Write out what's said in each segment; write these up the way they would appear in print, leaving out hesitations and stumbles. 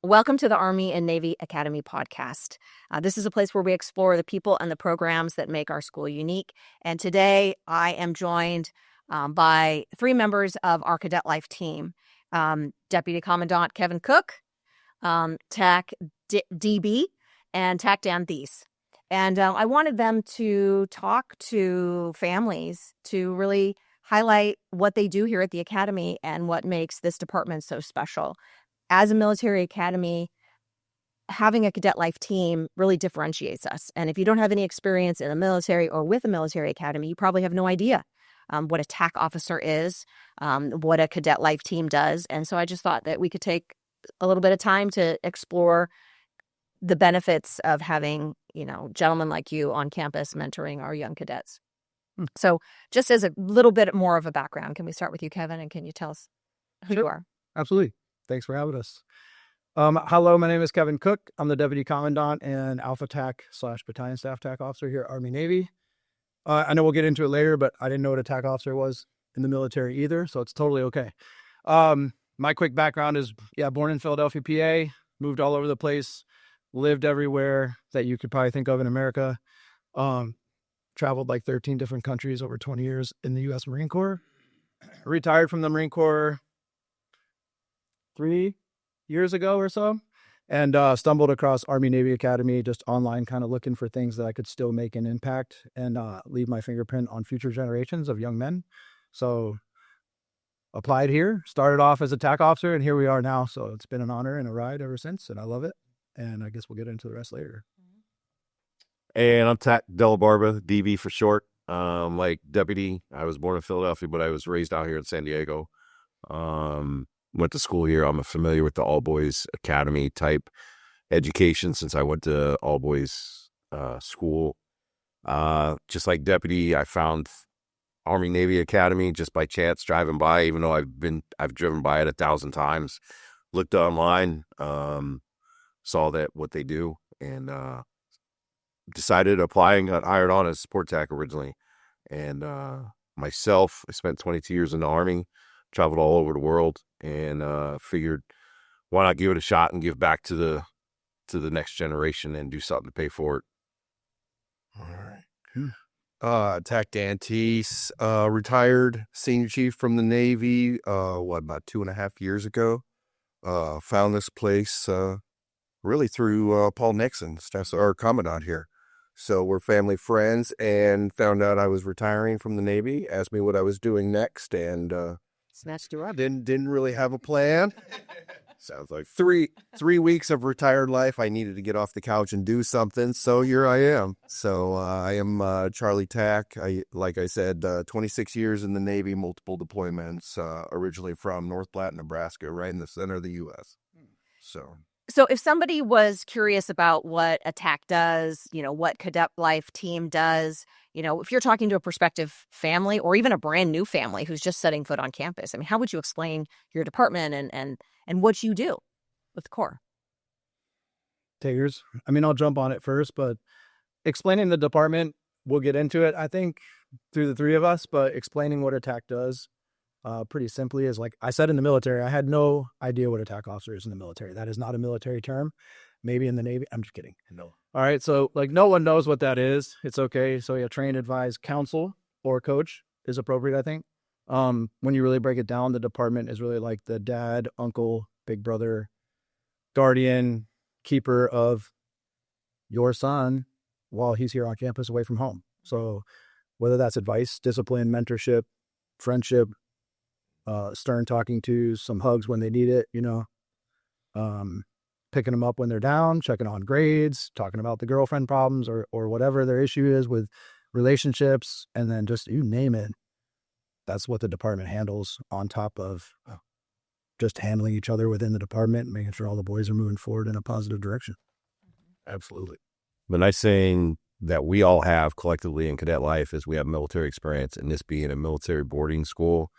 Welcome to the Army and Navy Academy podcast. This is a place where we explore the people and the programs that make our school unique. And today I am joined by three members of our cadet life team. Deputy Commandant Kevin Cook, TAC DB, and TAC Dan Thies. And I wanted them to talk to families to really highlight what they do here at the Academy and what makes this department so special. As a military academy, having a cadet life team really differentiates us. And if you don't have any experience in the military or with a military academy, you probably have no idea what a TAC officer is, what a cadet life team does. And so I just thought that we could take a little bit of time to explore the benefits of having, gentlemen like you on campus mentoring our young cadets. So just as a little bit more of a background, can we start with you, Kevin? And can you tell us who you are? Absolutely. Thanks for having us. Hello, my name is Kevin Cook. I'm the Deputy Commandant and Alpha TAC / Battalion Staff TAC Officer here at Army Navy. I know we'll get into it later, but I didn't know what a TAC officer was in the military either, so it's totally okay. My quick background is, born in Philadelphia, PA, moved all over the place, lived everywhere that you could probably think of in America. Traveled like 13 different countries over 20 years in the U.S. Marine Corps. Retired from the Marine Corps 3 years ago or so, and stumbled across Army Navy Academy just online, kind of looking for things that I could still make an impact and leave my fingerprint on future generations of young men. So applied here, started off as a TAC officer, and here we are now. So it's been an honor and a ride ever since, and I love it. And I guess we'll get into the rest later. And I'm TAC Delabarba, DB for short. Like deputy, I was born in Philadelphia, but I was raised out here in San Diego. Went to school here. I'm familiar with the all boys academy type education since I went to all boys school. Just like deputy, I found Army Navy Academy just by chance driving by, even though I've driven by it 1,000 times. Looked online, saw that what they do, and decided to apply and got hired on as support TAC originally. And myself, I spent 22 years in the Army, traveled all over the world, and figured why not give it a shot and give back to the next generation and do something to pay for it. All right. TAC Dan Thies, retired senior chief from the Navy, about 2.5 years ago. Found this place really through Paul Nixon, our commandant here. So we're family friends, and found out I was retiring from the Navy, asked me what I was doing next, and Snatched you up. didn't really have a plan. Sounds like 3 weeks of retired life. I needed to get off the couch and do something, so here I am. So I am Charlie TAC. Like I said, 26 years in the Navy, multiple deployments, originally from North Platte, Nebraska, right in the center of the U.S. So if somebody was curious about what a TAC does, what cadet life team does, if you're talking to a prospective family or even a brand new family who's just setting foot on campus, how would you explain your department and what you do with the Corps? Takers. I'll jump on it first, but explaining the department, we'll get into it, I think, through the three of us, but explaining what a TAC does pretty simply is, like I said, in the military, I had no idea what a TAC officer is in the military. That is not a military term. Maybe in the Navy. I'm just kidding. No. All right. So no one knows what that is. It's okay. So train, advise, counsel, or coach is appropriate, I think. When you really break it down, the department is really like the dad, uncle, big brother, guardian, keeper of your son while he's here on campus away from home. So whether that's advice, discipline, mentorship, friendship, stern talking to, some hugs when they need it, picking them up when they're down, checking on grades, talking about the girlfriend problems or whatever their issue is with relationships, and then just you name it. That's what the department handles, on top of just handling each other within the department, making sure all the boys are moving forward in a positive direction. Absolutely. The nice thing that we all have collectively in cadet life is we have military experience, and this being a military boarding school,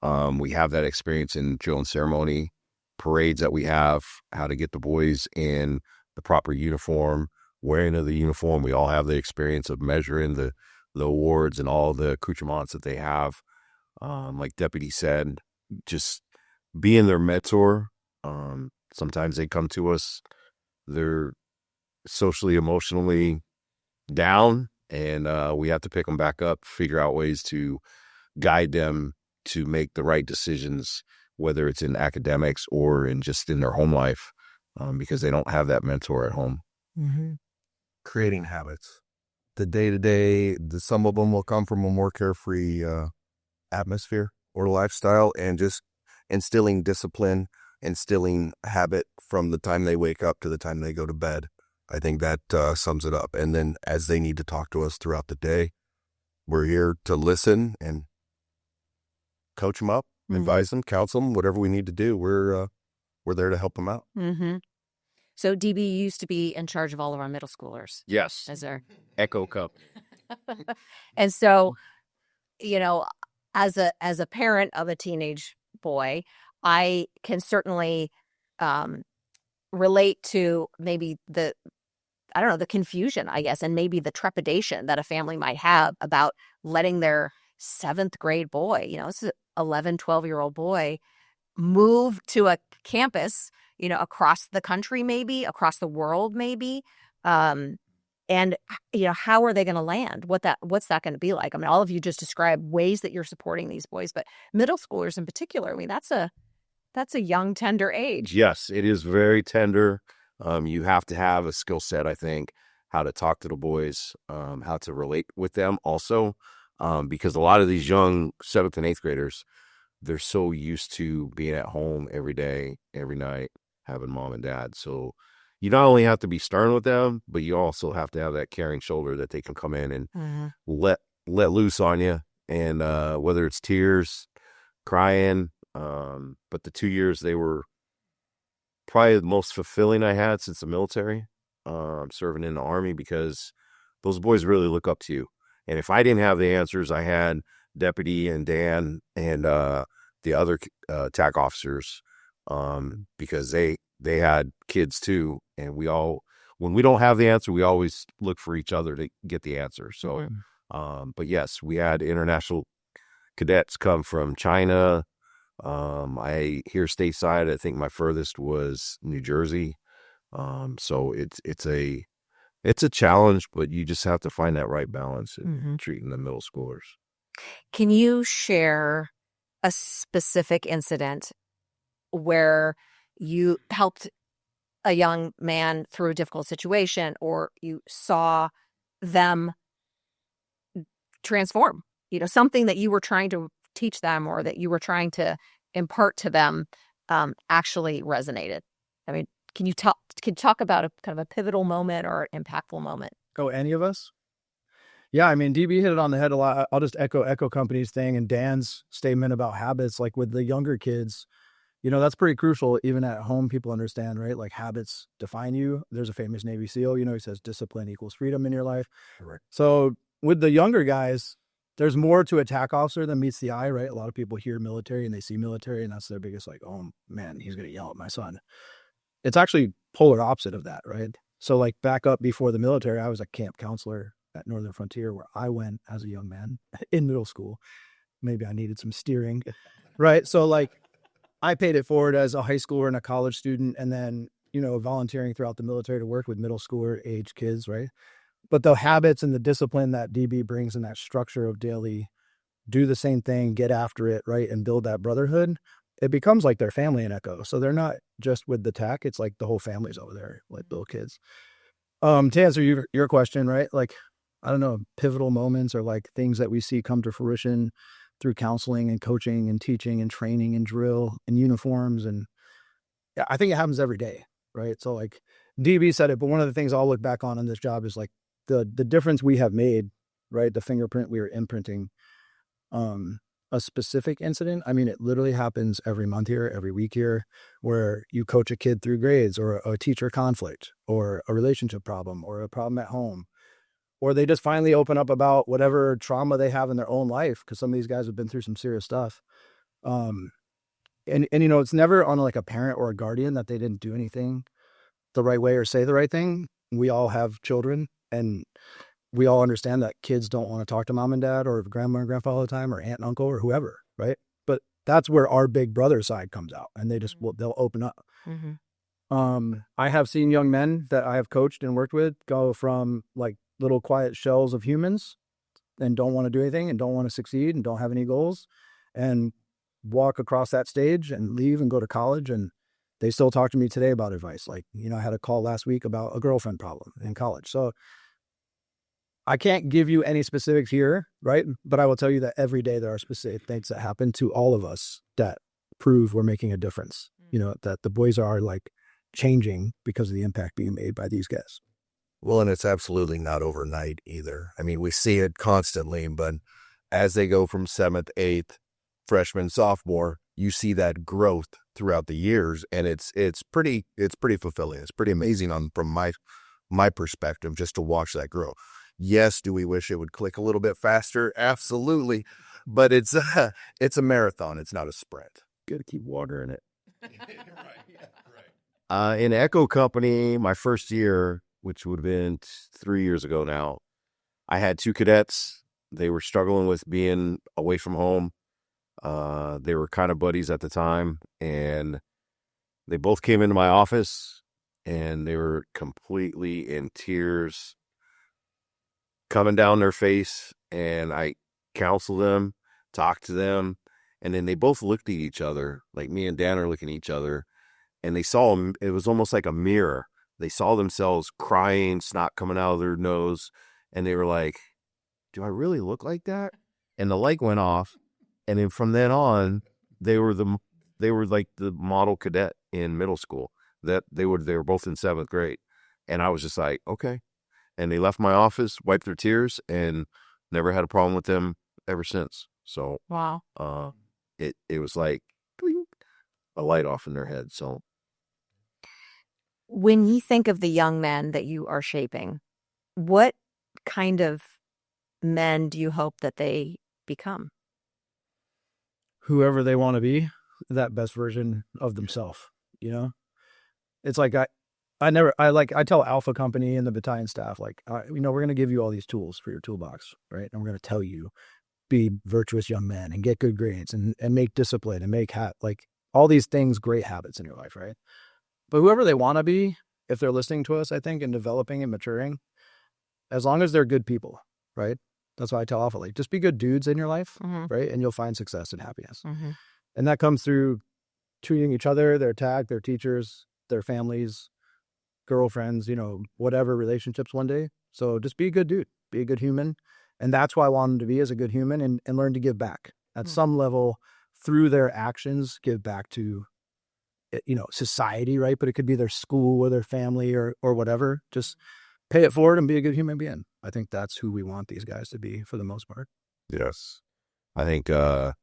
we have that experience in drill and ceremony, parades that we have, how to get the boys in the proper uniform, wearing of the uniform. We all have the experience of measuring the awards and all the accoutrements that they have. Like Deputy said, just being their mentor, Sometimes they come to us, they're socially, emotionally down, and we have to pick them back up, figure out ways to guide them to make the right decisions, whether it's in academics or in just in their home life, because they don't have that mentor at home. Mm-hmm. Creating habits. The day-to-day, some of them will come from a more carefree atmosphere or lifestyle, and just instilling discipline, instilling habit from the time they wake up to the time they go to bed. I think that sums it up. And then as they need to talk to us throughout the day, we're here to listen and coach them up, advise them, counsel them, whatever we need to do. We're there to help them out. Mm-hmm. So DB used to be in charge of all of our middle schoolers. Yes. As our Echo Cup. And so, you know, as a parent of a teenage boy, I can certainly relate to maybe the confusion, I guess, and maybe the trepidation that a family might have about letting their 7th grade boy, it's an 11, 12-year-old boy, move to a campus, across the country, maybe across the world, maybe. And, how are they going to land? What's that going to be like? I mean, all of you just described ways that you're supporting these boys, but middle schoolers in particular, I mean, that's a young, tender age. Yes, it is very tender. You have to have a skill set, I think, how to talk to the boys, how to relate with them also, because a lot of these young 7th and 8th graders, they're so used to being at home every day, every night, having mom and dad. So you not only have to be stern with them, but you also have to have that caring shoulder that they can come in and let loose on you. And whether it's tears, crying, but the 2 years, they were probably the most fulfilling I had since the military, serving in the Army, because those boys really look up to you. And if I didn't have the answers, I had Deputy and Dan and the other TAC officers, because they had kids too. And when we don't have the answer, we always look for each other to get the answer. So, but yes, we had international cadets come from China. I here stateside, I think my furthest was New Jersey. So it's a challenge, but you just have to find that right balance in treating the middle schoolers. Can you share a specific incident where you helped a young man through a difficult situation, or you saw them transform, something that you were trying to teach them or that you were trying to impart to them actually resonated? I mean, can you talk about a kind of a pivotal moment or an impactful moment? Oh, any of us? Yeah, I mean, DB hit it on the head a lot. I'll just echo Company's thing and Dan's statement about habits. Like with the younger kids, that's pretty crucial. Even at home, people understand, right? Like habits define you. There's a famous Navy SEAL, he says discipline equals freedom in your life. Correct. So with the younger guys, there's more to a TAC officer than meets the eye, right? A lot of people hear military and they see military and that's their biggest, like, oh man, he's going to yell at my son. It's actually polar opposite of that, right? So like back up before the military, I was a camp counselor at Northern Frontier, where I went as a young man in middle school. Maybe I needed some steering, right? So like I paid it forward as a high schooler and a college student, and then, volunteering throughout the military to work with middle schooler age kids, right? But the habits and the discipline that DB brings and that structure of daily do the same thing, get after it, right? And build that brotherhood, it becomes like their family in Echo. So they're not just with the TAC, it's like the whole family's over there, like little kids. To answer your question, right? Like, I don't know, pivotal moments or like things that we see come to fruition through counseling and coaching and teaching and training and drill and uniforms. And I think it happens every day, right? So like DB said it, but one of the things I'll look back on this job is like the difference we have made, right? The fingerprint we are imprinting, a specific incident. I mean, it literally happens every month here, every week here, where you coach a kid through grades or a teacher conflict or a relationship problem or a problem at home, or they just finally open up about whatever trauma they have in their own life, because some of these guys have been through some serious stuff. And it's never on like a parent or a guardian that they didn't do anything the right way or say the right thing. We all have children, and we all understand that kids don't want to talk to mom and dad or grandma and grandpa all the time, or aunt and uncle or whoever, right? But that's where our big brother side comes out, and they'll open up. Mm-hmm. I have seen young men that I have coached and worked with go from like little quiet shells of humans and don't want to do anything and don't want to succeed and don't have any goals, and walk across that stage and leave and go to college. And they still talk to me today about advice. Like, I had a call last week about a girlfriend problem in college. So I can't give you any specifics here, right? But I will tell you that every day there are specific things that happen to all of us that prove we're making a difference. That the boys are like changing because of the impact being made by these guys. Well, and it's absolutely not overnight either. I mean, we see it constantly, but as they go from 7th, 8th, freshman, sophomore, you see that growth throughout the years, and it's pretty fulfilling. It's pretty amazing from my perspective just to watch that grow. Yes, do we wish it would click a little bit faster? Absolutely, but it's a marathon. It's not a sprint. Got to keep water in it. In Echo Company, my first year, which would have been 3 years ago now, I had 2 cadets. They were struggling with being away from home. They were kind of buddies at the time, and they both came into my office, and they were completely in tears coming down their face, and I counseled them, talked to them, and then they both looked at each other, like me and Dan are looking at each other, and they saw them. It was almost like a mirror. They saw themselves crying, snot coming out of their nose, and they were like, do I really look like that? And the light went off, and then from then on, they were like the model cadet in middle school. That they were both in 7th grade, and I was just like, okay. And they left my office, wiped their tears, and never had a problem with them ever since. So Wow. It was like a light off in their head. So When you think of the young men that you are shaping, what kind of men do you hope that they become? Whoever they want to be, that best version of themselves. It's like I tell Alpha Company and the battalion staff, like, we're going to give you all these tools for your toolbox, right? And we're going to tell you, be virtuous young men and get good grades and make discipline and make like all these things, great habits in your life, right? But whoever they want to be, if they're listening to us, I think, and developing and maturing, as long as they're good people, right? That's why I tell Alpha, like, just be good dudes in your life, right? And you'll find success and happiness. And that comes through treating each other, their TAC, their teachers, their families, girlfriends, whatever relationships one day. So just be a good dude, be a good human. And that's why I want them to be as a good human and learn to give back at some level through their actions, give back to, society, right? But it could be their school or their family or whatever. Just pay it forward and be a good human being. I think that's who we want these guys to be for the most part. yes, I think I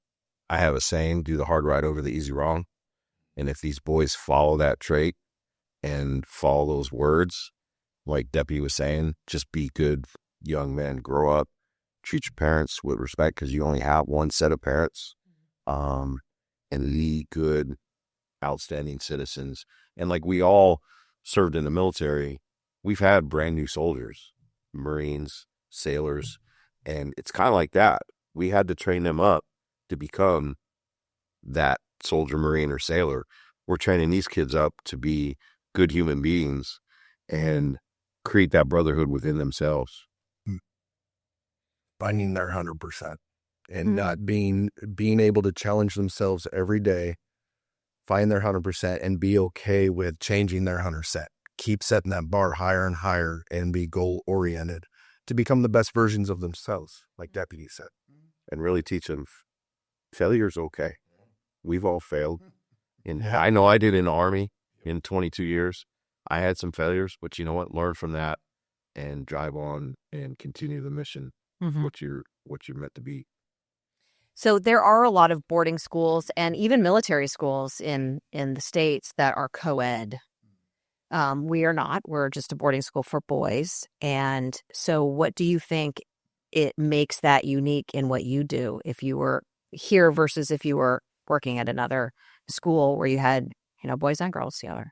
have a saying: do the hard right over the easy wrong. And if these boys follow that trait and follow those words, like Deputy was saying, just be good young men, grow up, treat your parents with respect because you only have one set of parents, and be good, outstanding citizens. And like we all served in the military, we've had brand new soldiers, Marines, sailors, and it's kind of like that. We had to train them up to become that soldier, Marine, or sailor. We're training these kids up to be good human beings and create that brotherhood within themselves. Finding their 100% and not being able to challenge themselves every day, find their 100% and be okay with changing their 100%. Keep setting that bar higher and higher and be goal oriented to become the best versions of themselves, like Deputy said. And really teach them failure's okay. We've all failed. And I know I did in the Army in 22 years. I had some failures, but you know what? Learn from that and drive on and continue the mission. What you're meant to be. So there are a lot of boarding schools and even military schools in the States that are co-ed. We are not. We're just a boarding school for boys. And so what do you think it makes that unique in what you do if you were here versus if you were working at another school where you had, boys and girls together?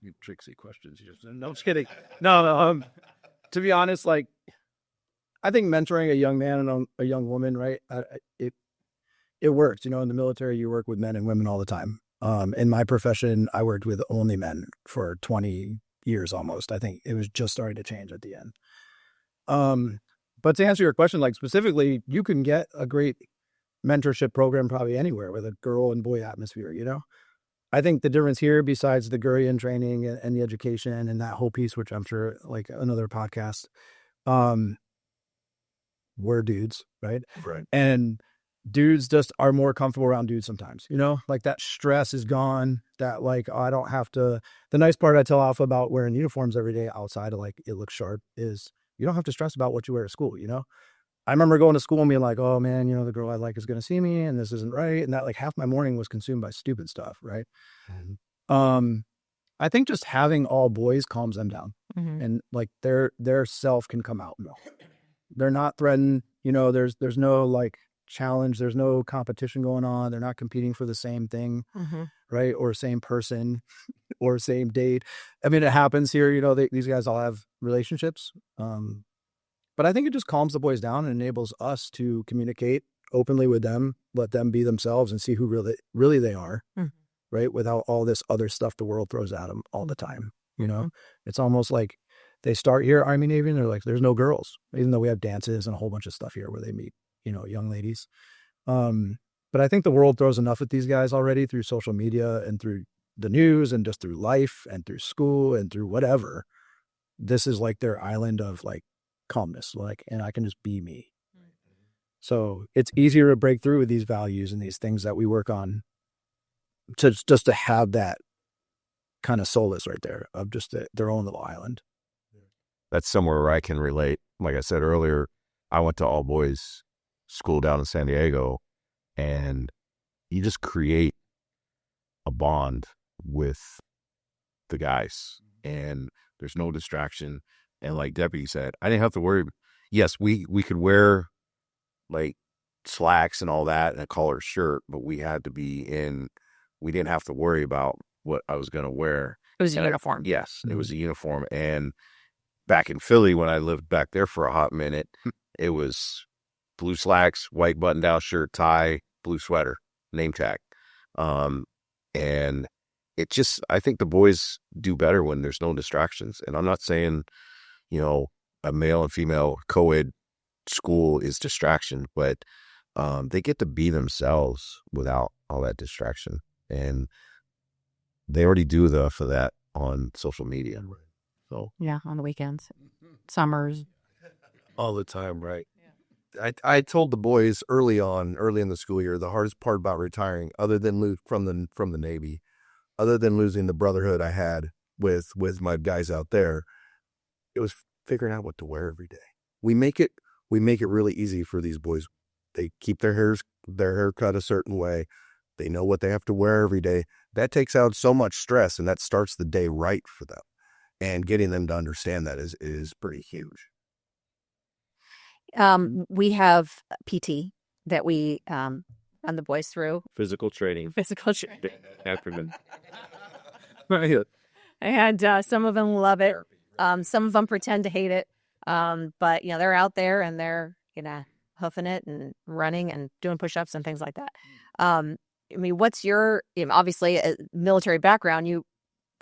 You tricksy questions. No, I'm just kidding. No. To be honest, like, I think mentoring a young man and a young woman, right? It works. In the military, you work with men and women all the time. In my profession, I worked with only men for 20 years almost. I think it was just starting to change at the end. But to answer your question, like specifically, you can get a great mentorship program probably anywhere with a girl and boy atmosphere, you know? I think the difference here, besides the Gurian training and the education and that whole piece, which I'm sure like another podcast, we're dudes, right? Right. And dudes just are more comfortable around dudes sometimes, you know, like that stress is gone. That like, I don't have to, the nice part I tell Alpha about wearing uniforms every day outside of like, it looks sharp, is you don't have to stress about what you wear to school, you know? I remember going to school and being like, oh man, you know, the girl I like is going to see me and this isn't right. And that like half my morning was consumed by stupid stuff. Right. Mm-hmm. I think just having all boys calms them down and like their self can come out. They're not threatened. You know, there's no like challenge. There's no competition going on. They're not competing for the same thing. Right. Or same person or same date. I mean, it happens here, you know, these guys all have relationships. But I think it just calms the boys down and enables us to communicate openly with them, let them be themselves and see who really they are, right? Without all this other stuff the world throws at them all the time, you know? It's almost like they start here, Army, Navy, and they're like, there's no girls, even though we have dances and a whole bunch of stuff here where they meet, you know, young ladies. But I think the world throws enough at these guys already through social media and through the news and just through life and through school and through whatever. This is like their island of like, calmness, like, and I can just be me. So it's easier to break through with these values and these things that we work on to just to have that kind of solace right there of just their own little island. That's somewhere where I can relate. Like I said earlier, I went to all boys school down in San Diego, and you just create a bond with the guys, and there's no distraction. And like Deputy said, I didn't have to worry. Yes, we could wear like slacks and all that and a collared shirt, but we had to be in, we didn't have to worry about what I was going to wear. It was a uniform. Yes, it was a uniform. And back in Philly, when I lived back there for a hot minute, it was blue slacks, white button-down shirt, tie, blue sweater, name tag. And it just, I think the boys do better when there's no distractions. And I'm not saying, you know, a male and female co-ed school is distraction, but they get to be themselves without all that distraction. And they already do enough of that on social media. So yeah, on the weekends, summers, all the time, right? Yeah. I told the boys early in the school year, the hardest part about retiring, other than from the Navy, other than losing the Brotherhood I had with my guys out there, it was figuring out what to wear every day. We make it really easy for these boys. They keep their hair cut a certain way. They know what they have to wear every day. That takes out so much stress, and that starts the day right for them. And getting them to understand that is pretty huge. We have PT that we run the boys through. physical training. Acronym. And some of them love it. Some of them pretend to hate it. But you know, they're out there and they're, you know, hoofing it and running and doing push-ups and things like that. I mean, what's your, you know, obviously a military background,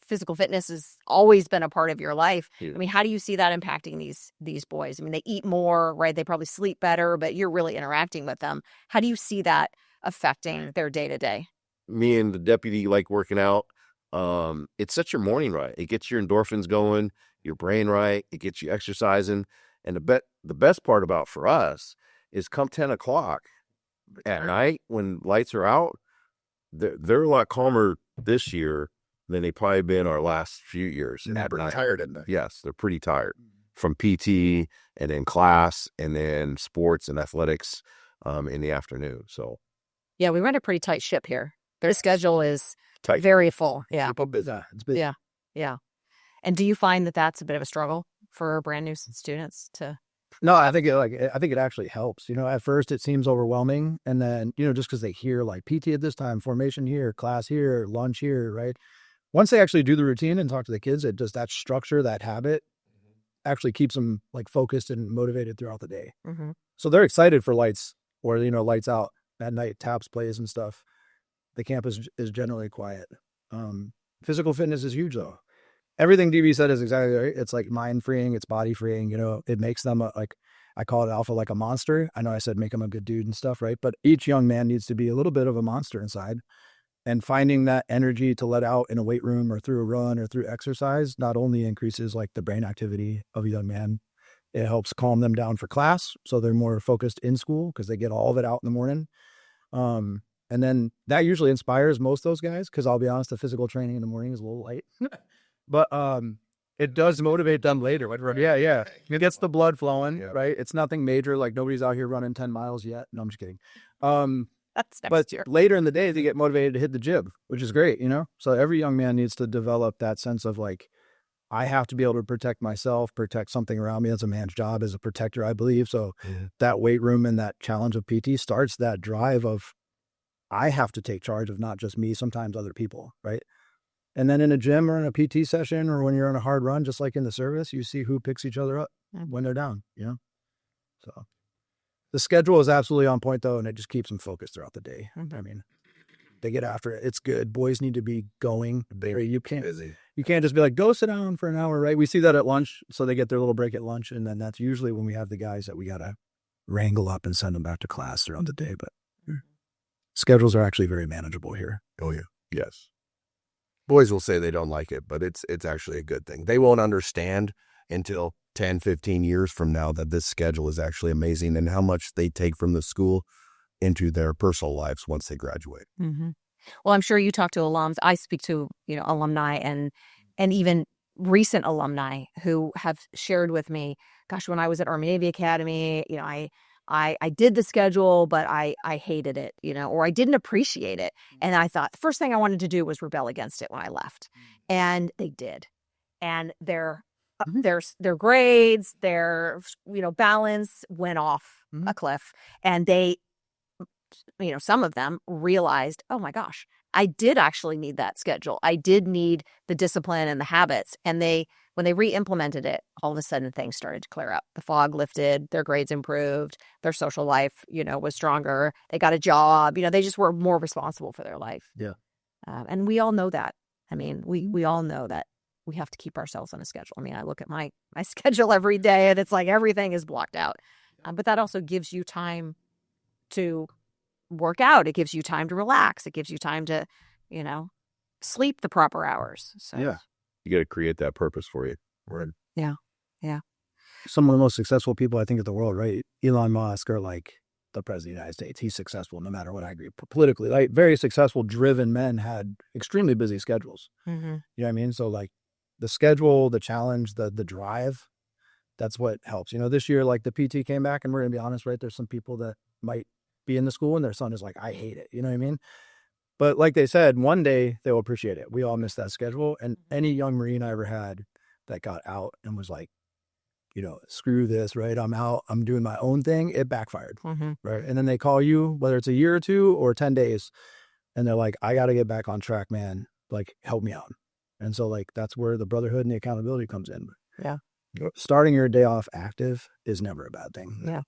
physical fitness has always been a part of your life. Yeah. I mean, how do you see that impacting these boys? I mean, they eat more, right? They probably sleep better, but you're really interacting with them. How do you see that affecting their day-to-day? Me and the deputy like working out. It sets your morning right. It gets your endorphins going, your brain right. It gets you exercising. And the best part about for us is come 10 o'clock at night when lights are out, they're a lot calmer this year than they probably been our last few years. And they're pretty tired at night. Yes, they're pretty tired from PT and then class and then sports and athletics in the afternoon. So yeah, we run a pretty tight ship here. Their schedule is tight. Very full. Yeah. Keep up busy. It's busy. Yeah. Yeah. And do you find that that's a bit of a struggle for brand new students to? No, I think it actually helps. You know, at first it seems overwhelming, and then, you know, just because they hear like PT at this time, formation here, class here, lunch here, right? Once they actually do the routine and talk to the kids, it just that structure, that habit, actually keeps them like focused and motivated throughout the day. Mm-hmm. So they're excited for lights or, you know, lights out at night, taps plays and stuff. The camp is generally quiet. Physical fitness is huge though. Everything DB said is exactly right. It's like mind freeing, it's body freeing. It makes them like, I call it alpha like a monster. I know I said make him a good dude and stuff, right? But each young man needs to be a little bit of a monster inside. And finding that energy to let out in a weight room or through a run or through exercise not only increases like the brain activity of a young man, it helps calm them down for class. So they're more focused in school because they get all of it out in the morning. And then that usually inspires most of those guys. Cause I'll be honest, the physical training in the morning is a little light, but, it does motivate them later. Yeah. It gets the blood flowing, right? It's nothing major. Like nobody's out here running 10 miles yet. No, I'm just kidding. That's next But year. later in the day, they get motivated to hit the gym, which is great, So every young man needs to develop that sense of like, I have to be able to protect myself, protect something around me. That's a man's job as a protector, I believe. So that weight room and that challenge of PT starts that drive of, I have to take charge of not just me, sometimes other people, right? And then in a gym or in a PT session or when you're on a hard run, just like in the service, you see who picks each other up when they're down, So the schedule is absolutely on point though, and it just keeps them focused throughout the day. I mean, they get after it. It's good. Boys need to be going. You can't just be like, go sit down for an hour, right? We see that at lunch. So they get their little break at lunch. And then that's usually when we have the guys that we got to wrangle up and send them back to class throughout the day. But schedules are actually very manageable here. Oh yeah. Yes. Boys will say they don't like it, but it's actually a good thing. They won't understand until 10, 15 years from now that this schedule is actually amazing and how much they take from the school into their personal lives once they graduate. Mm-hmm. Well, I'm sure you talk to alums. I speak to, alumni and even recent alumni who have shared with me, gosh, when I was at Army Navy Academy, I did the schedule, but I hated it, or I didn't appreciate it. And I thought the first thing I wanted to do was rebel against it when I left. And they did. And their grades, their, balance went off a cliff. And they, some of them realized, oh my gosh, I did actually need that schedule. I did need the discipline and the habits. And when they re-implemented it, all of a sudden things started to clear up. The fog lifted, their grades improved, their social life, was stronger. They got a job, they just were more responsible for their life. Yeah. And we all know that. I mean, we all know that we have to keep ourselves on a schedule. I mean, I look at my schedule every day and it's like everything is blocked out. But that also gives you time to work out. It gives you time to relax. It gives you time to, sleep the proper hours. So yeah. You got to create that purpose for you. Right. Yeah. Some of the most successful people I think in the world, right? Elon Musk or like the president of the United States. He's successful no matter what I agree. Politically, like very successful, driven men had extremely busy schedules. Mm-hmm. You know what I mean? So like the schedule, the challenge, the drive, that's what helps. This year, like the PT came back and we're going to be honest, right? There's some people that might be in the school and their son is like, I hate it. You know what I mean? But like they said, one day they'll appreciate it. We all miss that schedule. And any young Marine I ever had that got out and was like, screw this, right? I'm out. I'm doing my own thing. It backfired, right? And then they call you, whether it's a year or 2 or 10 days, and they're like, I got to get back on track, man. Like, help me out. And so like, that's where the brotherhood and the accountability comes in. Yeah. Starting your day off active is never a bad thing. Yeah.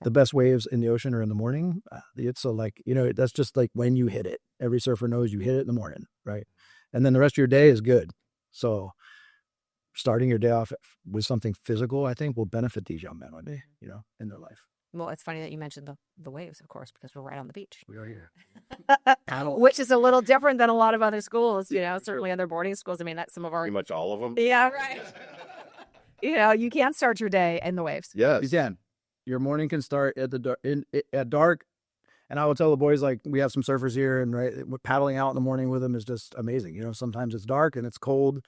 The best waves in the ocean are in the morning. It's so like, that's just like when you hit it. Every surfer knows you hit it in the morning, right? And then the rest of your day is good. So starting your day off with something physical, I think will benefit these young men one day, in their life. Well, it's funny that you mentioned the waves, of course, because we're right on the beach. We are here. Which is a little different than a lot of other schools, certainly other boarding schools. I mean, that's some of our... Pretty much all of them. Yeah, right. You can start your day in the waves. Yes. You can. Your morning can start at dark. And I will tell the boys, like, we have some surfers here and right, paddling out in the morning with them is just amazing. Sometimes it's dark and it's cold,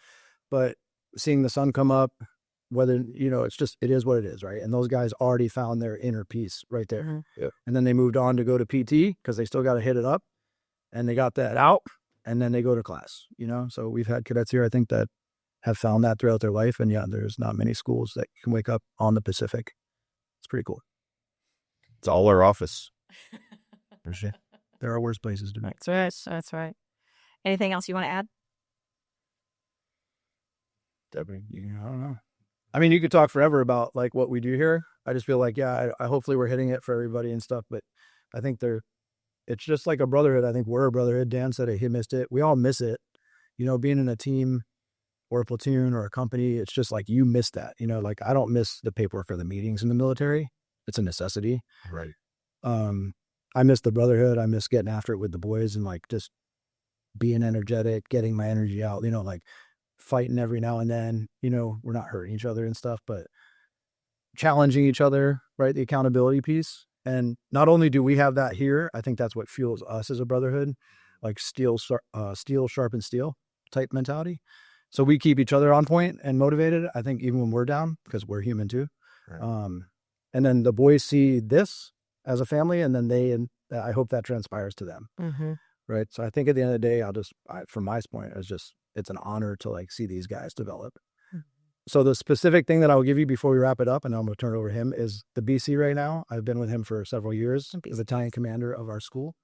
but seeing the sun come up, whether, it is what it is. Right. And those guys already found their inner peace right there. Mm-hmm. Yeah. And then they moved on to go to PT because they still got to hit it up and they got that out and then they go to class, so we've had cadets here, I think, that have found that throughout their life. And yeah, there's not many schools that can wake up on the Pacific. It's pretty cool. It's all our office. There are worse places to be. That's right. Anything else you want to add? I don't know. I mean, you could talk forever about like what we do here. I just feel like, I hopefully we're hitting it for everybody and stuff, but I think it's just like a brotherhood. I think we're a brotherhood. Dan said it, he missed it. We all miss it. Being in a team or a platoon or a company, it's just like you miss that. Like I don't miss the paperwork or the meetings in the military. It's a necessity. Right. I miss the brotherhood. I miss getting after it with the boys and like just being energetic, getting my energy out, like fighting every now and then. We're not hurting each other and stuff, but challenging each other, right? The accountability piece. And not only do we have that here, I think that's what fuels us as a brotherhood, like steel sharpens steel type mentality. So we keep each other on point and motivated, I think, even when we're down, because we're human too. Right. And then the boys see this as a family, and then I hope that transpires to them. Mm-hmm. Right. So I think at the end of the day, from my point, it's an honor to like see these guys develop. Mm-hmm. So the specific thing that I'll give you before we wrap it up, and I'm going to turn it over to him, is the BC right now. I've been with him for several years, the battalion commander of our school.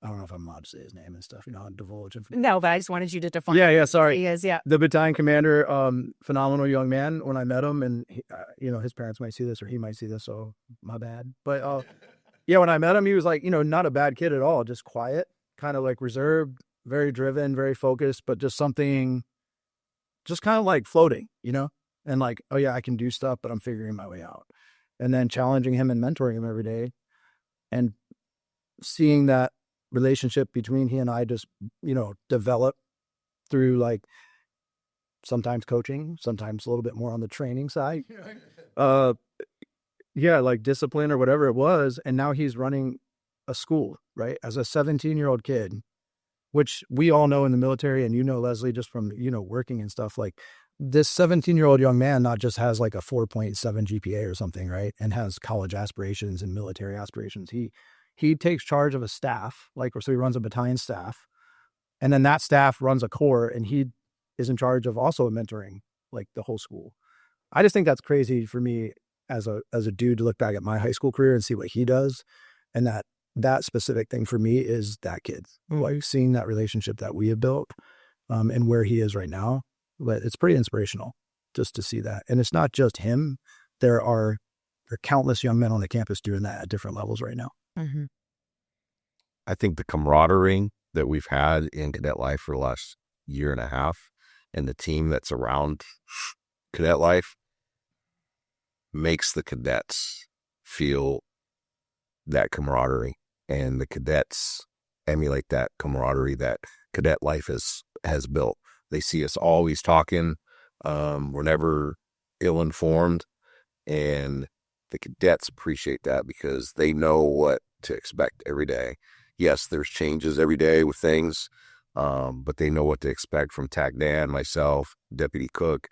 I don't know if I'm allowed to say his name and stuff, divulge. No, but I just wanted you to define. Yeah, sorry. He is, yeah. The battalion commander, phenomenal young man. When I met him, and he, his parents might see this or he might see this, so my bad. But when I met him, he was like, not a bad kid at all, just quiet, kind of like reserved, very driven, very focused, but just something, just kind of like floating, and like, oh yeah, I can do stuff, but I'm figuring my way out. And then challenging him and mentoring him every day, and seeing that relationship between he and I just, develop through like sometimes coaching, sometimes a little bit more on the training side. Like discipline or whatever it was. And now he's running a school, right? As a 17-year-old kid, which we all know in the military, and Leslie, just from, working and stuff, like this 17-year-old young man not just has like a 4.7 GPA or something, right? And has college aspirations and military aspirations. He takes charge of a staff, so he runs a battalion staff, and then that staff runs a corps, and he is in charge of also mentoring like the whole school. I just think that's crazy for me as a dude to look back at my high school career and see what he does. And that specific thing for me is that kid, like seeing that relationship that we have built, and where he is right now. But it's pretty inspirational just to see that. And it's not just him. There are countless young men on the campus doing that at different levels right now. Mm-hmm. I think the camaraderie that we've had in cadet life for the last year and a half, and the team that's around cadet life, makes the cadets feel that camaraderie, and the cadets emulate that camaraderie that cadet life has built. They see us always talking. We're never ill-informed, and the cadets appreciate that because they know what to expect every day. Yes, there's changes every day with things, but they know what to expect from TAC Dan, myself, Deputy Cook,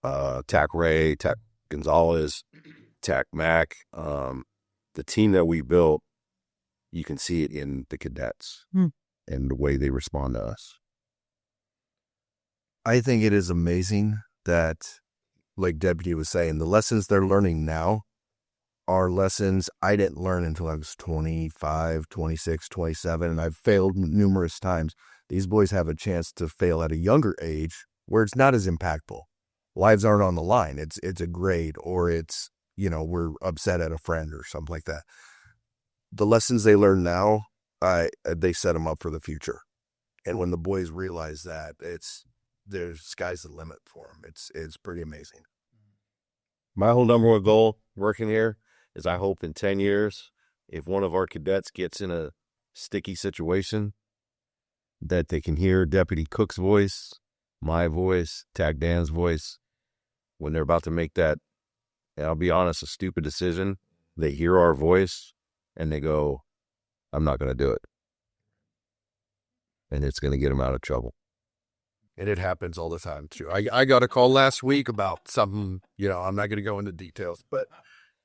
TAC Ray, TAC Gonzalez, TAC Mac. The team that we built, you can see it in the cadets and the way they respond to us. I think it is amazing that, like Deputy was saying, the lessons they're learning now are lessons I didn't learn until I was 25, 26, 27, and I've failed numerous times. These boys have a chance to fail at a younger age where it's not as impactful. Lives aren't on the line. It's a grade, or it's, we're upset at a friend or something like that. The lessons they learn now, they set them up for the future. And when the boys realize that, there's sky's the limit for them. It's pretty amazing. My whole number one goal working here is I hope in 10 years, if one of our cadets gets in a sticky situation, that they can hear Deputy Cook's voice, my voice, TAC Dan's voice, when they're about to make that, and I'll be honest, a stupid decision. They hear our voice and they go, I'm not going to do it. And it's going to get them out of trouble. And it happens all the time, too. I got a call last week about something, I'm not going to go into details, but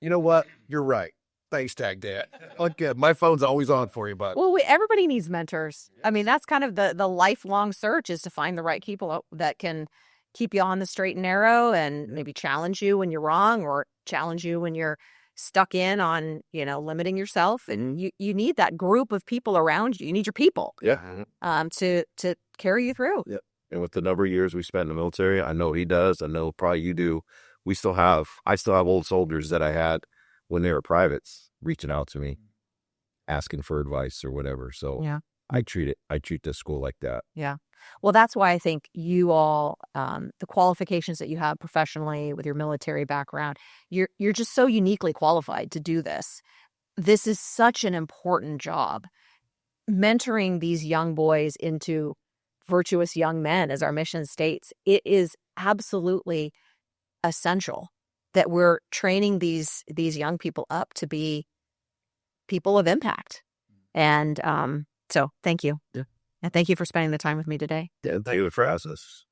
you know what? You're right. Thanks, TAC Dan. Okay, my phone's always on for you, bud. Well, everybody needs mentors. I mean, that's kind of the lifelong search, is to find the right people that can keep you on the straight and narrow, and maybe challenge you when you're wrong, or challenge you when you're stuck in on, limiting yourself. And you need that group of people around you. You need your people. Yeah. To carry you through. Yep. And with the number of years we spent in the military, I know he does. I know probably you do. I still have old soldiers that I had when they were privates reaching out to me. asking for advice or whatever. So Yeah. I treat this school like that. Yeah. Well, that's why I think you all, the qualifications that you have professionally with your military background, you're just so uniquely qualified to do this. This is such an important job. Mentoring these young boys into virtuous young men, as our mission states, it is absolutely essential that we're training these young people up to be people of impact. And so thank you. Yeah. And thank you for spending the time with me today. Yeah, thank you for asking us.